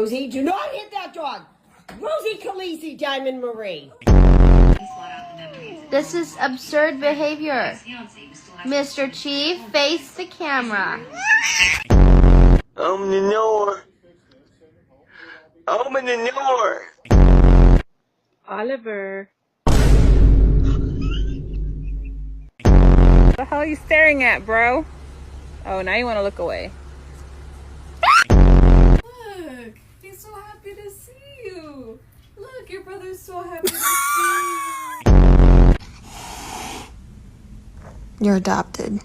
Rosie, do not hit that dog. Rosie Khaleesi, Diamond Marie. This is absurd behavior. Mr. Chief, face the camera. Open the door. Open the door. Oliver. What the hell are you staring at, bro? Oh, now you want to look away. Look, he's so happy to see you. Look, your brother's so happy to see you. You're adopted.